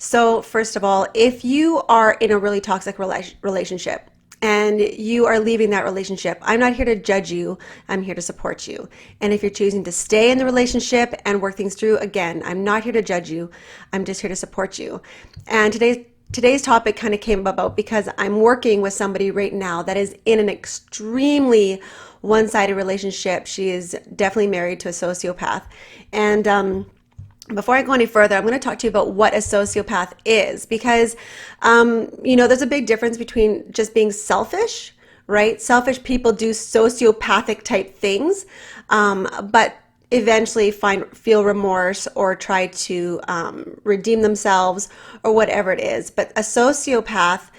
So, first of all, if you are in a really toxic relationship and you are leaving that relationship, I'm not here to judge you. I'm here to support you. And if you're choosing to stay in the relationship and work things through, again, I'm not here to judge you. I'm just here to support you. And today's topic kind of came about because I'm working with somebody right now that is in an extremely one-sided relationship. She is definitely married to a sociopath. And before I go any further, I'm going to talk to you about what a sociopath is because, there's a big difference between just being selfish, right? Selfish people do sociopathic type things, but eventually feel remorse or try to redeem themselves or whatever it is. But a sociopath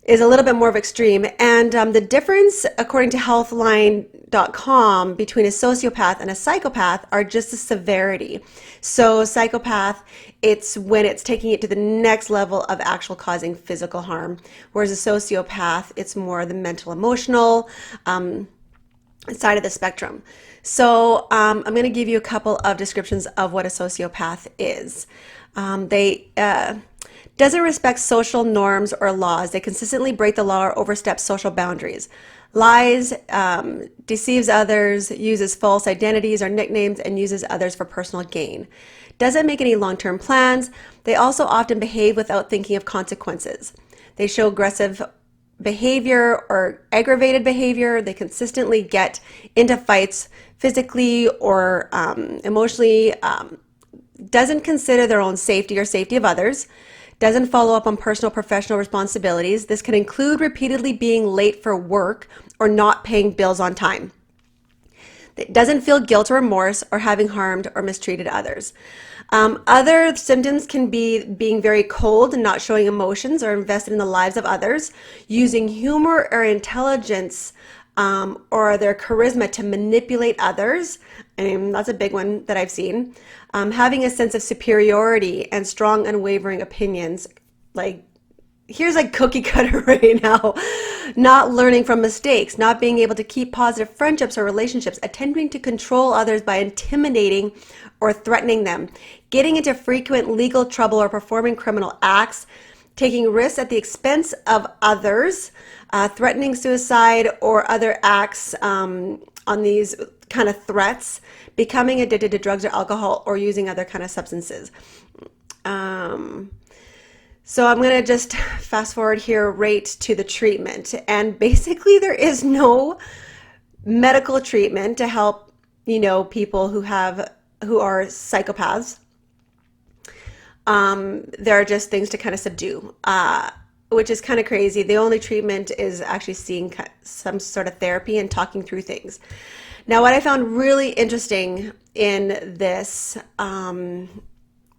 is a little bit more of extreme. And the difference, according to healthline.com, between a sociopath and a psychopath are just the severity. So psychopath, it's when it's taking it to the next level of actual causing physical harm. Whereas a sociopath, it's more the mental, emotional side of the spectrum. So I'm going to give you a couple of descriptions of what a sociopath is. They doesn't respect social norms or laws. They consistently break the law or overstep social boundaries. Lies, deceives others, uses false identities or nicknames, and uses others for personal gain. Doesn't make any long-term plans. They also often behave without thinking of consequences. They show aggressive behavior or aggravated behavior. They consistently get into fights physically or emotionally. Doesn't consider their own safety or safety of others. Doesn't follow up on personal professional responsibilities. This can include repeatedly being late for work or not paying bills on time. It doesn't feel guilt or remorse or having harmed or mistreated others. Other symptoms can be being very cold and not showing emotions or invested in the lives of others, using humor or intelligence or their charisma to manipulate others. That's a big one that I've seen. Having a sense of superiority and strong, unwavering opinions. Here's cookie cutter right now. Not learning from mistakes, not being able to keep positive friendships or relationships, attempting to control others by intimidating or threatening them, getting into frequent legal trouble or performing criminal acts, taking risks at the expense of others, threatening suicide or other acts on these kind of threats, becoming addicted to drugs or alcohol, or using other kind of substances. So I'm going to just fast forward here right to the treatment. And basically there is no medical treatment to help, people who are psychopaths. There are just things to kind of subdue, which is kind of crazy. The only treatment is actually seeing some sort of therapy and talking through things. Now, what I found really interesting in this, in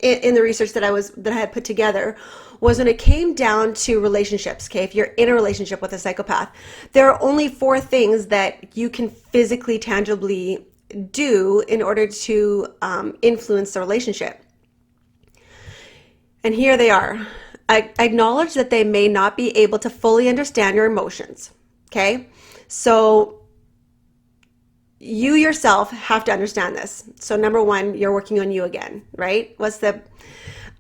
the research that I had put together, was when it came down to relationships. Okay, if you're in a relationship with a psychopath, there are only 4 things that you can physically, tangibly do in order to influence the relationship. And here they are. Acknowledge that they may not be able to fully understand your emotions. Okay, so you yourself have to understand this. So number 1, you're working on you again, right? What's the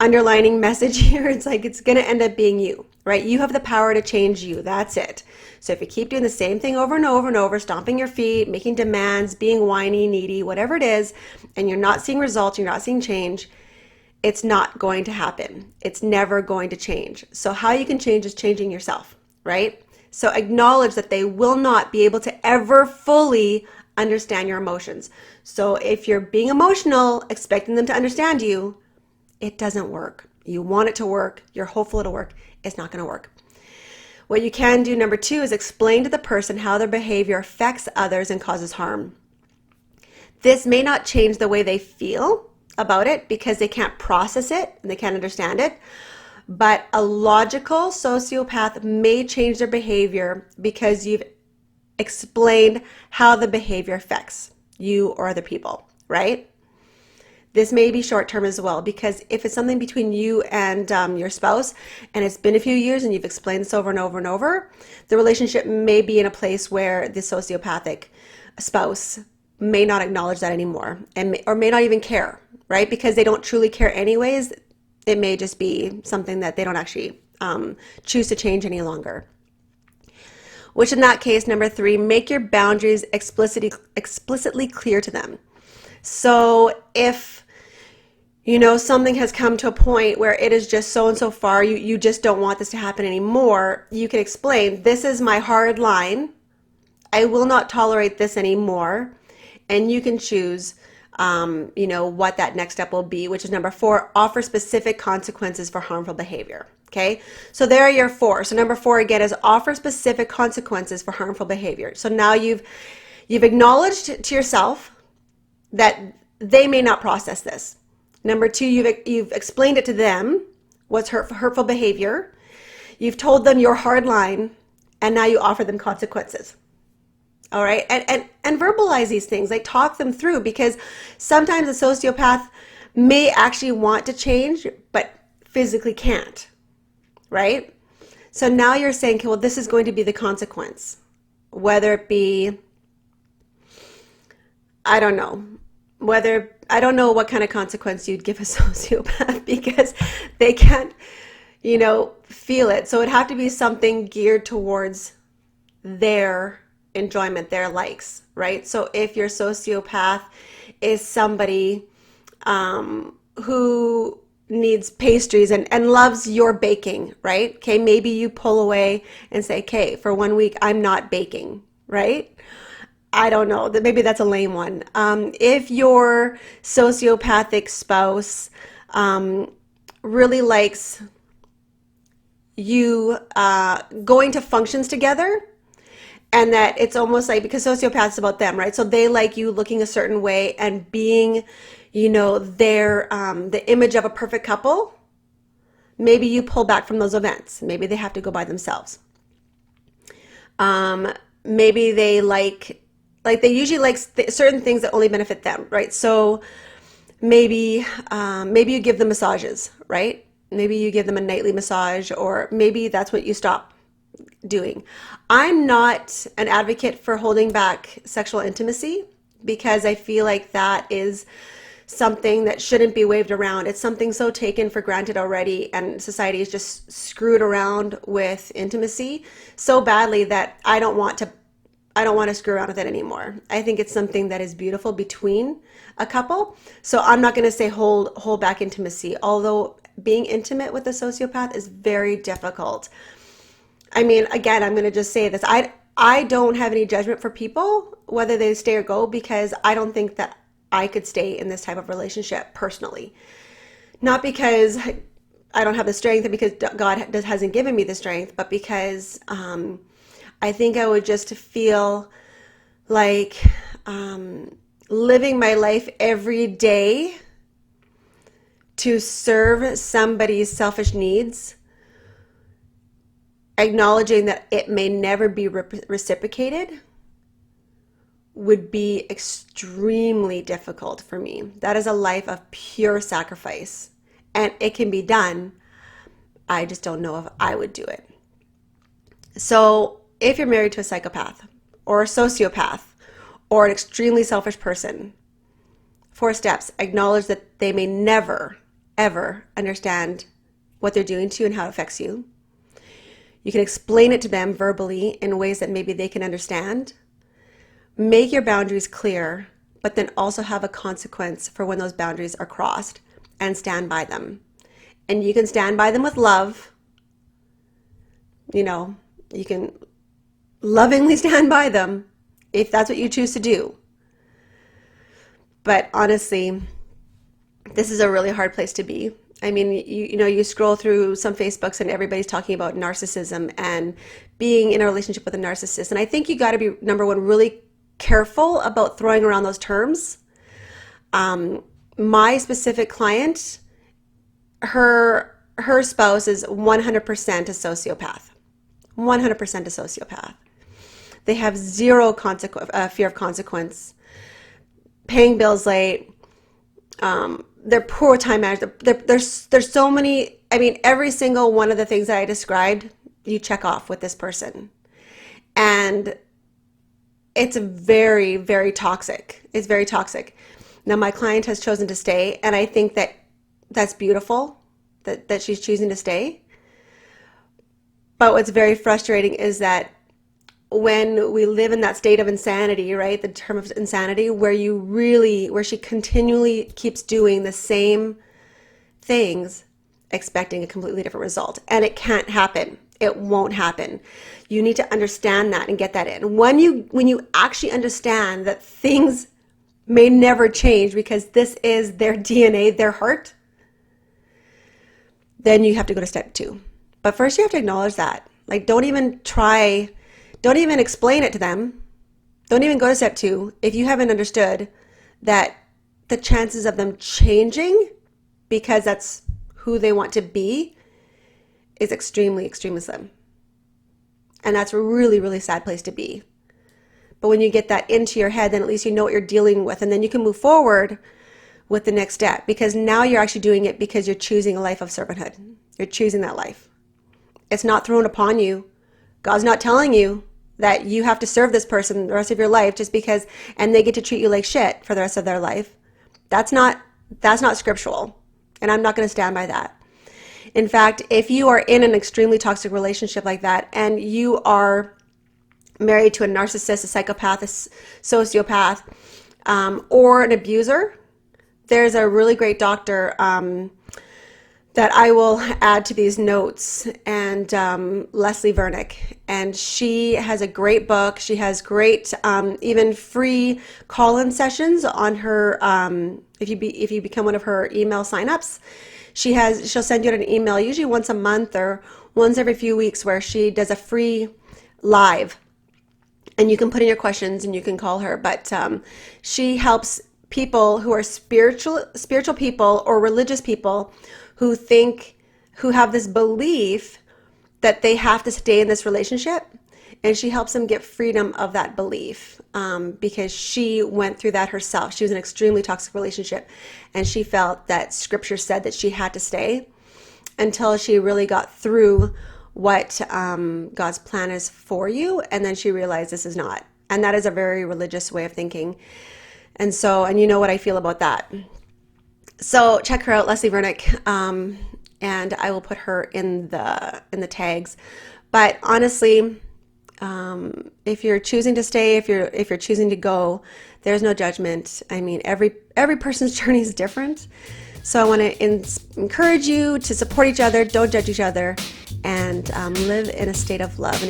underlining message here? It's going to end up being you, right? You have the power to change you. That's it. So if you keep doing the same thing over and over and over, stomping your feet, making demands, being whiny, needy, whatever it is, and you're not seeing results, you're not seeing change, it's not going to happen. It's never going to change. So how you can change is changing yourself, right? So acknowledge that they will not be able to ever fully understand your emotions. So if you're being emotional, expecting them to understand you, it doesn't work. You want it to work. You're hopeful it'll work. It's not going to work. What you can do, number 2, is explain to the person how their behavior affects others and causes harm. This may not change the way they feel about it because they can't process it and they can't understand it. But a logical sociopath may change their behavior because you've explained how the behavior affects you or other people, right? This may be short-term as well, because if it's something between you and your spouse and it's been a few years and you've explained this over and over and over, the relationship may be in a place where the sociopathic spouse may not acknowledge that anymore or may not even care, right? Because they don't truly care anyways. It may just be something that they don't actually choose to change any longer. Which in that case, number 3, make your boundaries explicitly clear to them. So if something has come to a point where it is just so and so far, you just don't want this to happen anymore, you can explain, this is my hard line. I will not tolerate this anymore. And you can choose, what that next step will be, which is number 4, offer specific consequences for harmful behavior. Okay, so there are your 4. So number 4 again is offer specific consequences for harmful behavior. So now you've acknowledged to yourself that they may not process this. Number 2, you've explained it to them, what's hurtful behavior. You've told them your hard line, and now you offer them consequences. All right, and verbalize these things, like talk them through, because sometimes a sociopath may actually want to change, but physically can't, right? So now you're saying, okay, well, this is going to be the consequence, whether it be, I don't know what kind of consequence you'd give a sociopath, because they can't, feel it. So it'd have to be something geared towards their enjoyment, their likes, right? So if your sociopath is somebody who needs pastries and loves your baking, right? Okay, maybe you pull away and say, okay, for 1 week, I'm not baking, right? I don't know, that maybe that's a lame one. If your sociopathic spouse really likes you going to functions together, and that it's almost like, because sociopaths about them, right? So they like you looking a certain way and being, their the image of a perfect couple. Maybe you pull back from those events. Maybe they have to go by themselves. Maybe they they usually like certain things that only benefit them, right? So maybe you give them massages, right? Maybe you give them a nightly massage, or maybe that's what you stop doing. I'm not an advocate for holding back sexual intimacy, because I feel like that is something that shouldn't be waved around. It's something so taken for granted already, and society is just screwed around with intimacy so badly that I don't want to screw around with it anymore. I think it's something that is beautiful between a couple. So I'm not going to say hold back intimacy, although being intimate with a sociopath is very difficult. I mean, again, I'm going to just say this. I don't have any judgment for people, whether they stay or go, because I don't think that I could stay in this type of relationship personally. Not because I don't have the strength and because God hasn't given me the strength, but because I think I would just feel like living my life every day to serve somebody's selfish needs, acknowledging that it may never be reciprocated, would be extremely difficult for me. That is a life of pure sacrifice, and it can be done. I just don't know if I would do it. So if you're married to a psychopath or a sociopath or an extremely selfish person, 4 steps: acknowledge that they may never, ever understand what they're doing to you and how it affects you. You can explain it to them verbally in ways that maybe they can understand. Make your boundaries clear, but then also have a consequence for when those boundaries are crossed, and stand by them. And you can stand by them with love. You can lovingly stand by them if that's what you choose to do. But honestly, this is a really hard place to be. I mean, you scroll through some Facebooks and everybody's talking about narcissism and being in a relationship with a narcissist. And I think you got to be, number one, really careful about throwing around those terms. My specific client, her spouse is 100% a sociopath. 100% a sociopath. They have zero fear of consequence, paying bills late, they're poor time management. There's so many. I mean, every single one of the things that I described, you check off with this person, and it's very, very toxic. It's very toxic. Now, my client has chosen to stay, and I think that that's beautiful. that she's choosing to stay. But what's very frustrating is that when we live in that state of insanity, right? The term of insanity, where she continually keeps doing the same things, expecting a completely different result. And it can't happen. It won't happen. You need to understand that and get that in. When you actually understand that things may never change because this is their DNA, their heart, then you have to go to step 2. But first you have to acknowledge that. Like, don't even explain it to them. Don't even go to step 2 if you haven't understood that the chances of them changing because that's who they want to be is extremely, extremely slim. And that's a really, really sad place to be. But when you get that into your head, then at least you know what you're dealing with, and then you can move forward with the next step, because now you're actually doing it because you're choosing a life of servanthood. You're choosing that life. It's not thrown upon you. God's not telling you that you have to serve this person the rest of your life just because, and they get to treat you like shit for the rest of their life. That's not scriptural, and I'm not going to stand by that. In fact, if you are in an extremely toxic relationship like that, and you are married to a narcissist, a psychopath, a sociopath, or an abuser, there's a really great doctor that I will add to these notes, and Leslie Vernick, and she has a great book. She has great even free call-in sessions on her. If you become one of her email signups, she'll send you an email usually once a month or once every few weeks where she does a free live, and you can put in your questions and you can call her. But she helps people who are spiritual people or religious people who have this belief that they have to stay in this relationship, and she helps them get freedom of that belief because she went through that herself. She was in an extremely toxic relationship, and she felt that scripture said that she had to stay until she really got through what God's plan is for you, and then she realized this is not. And that is a very religious way of thinking. And you know what I feel about that. So check her out, Leslie Vernick, and I will put her in the tags. But honestly, if you're choosing to stay, if you're choosing to go, there's no judgment. I mean, every person's journey is different. So I want to encourage you to support each other, don't judge each other, and live in a state of love.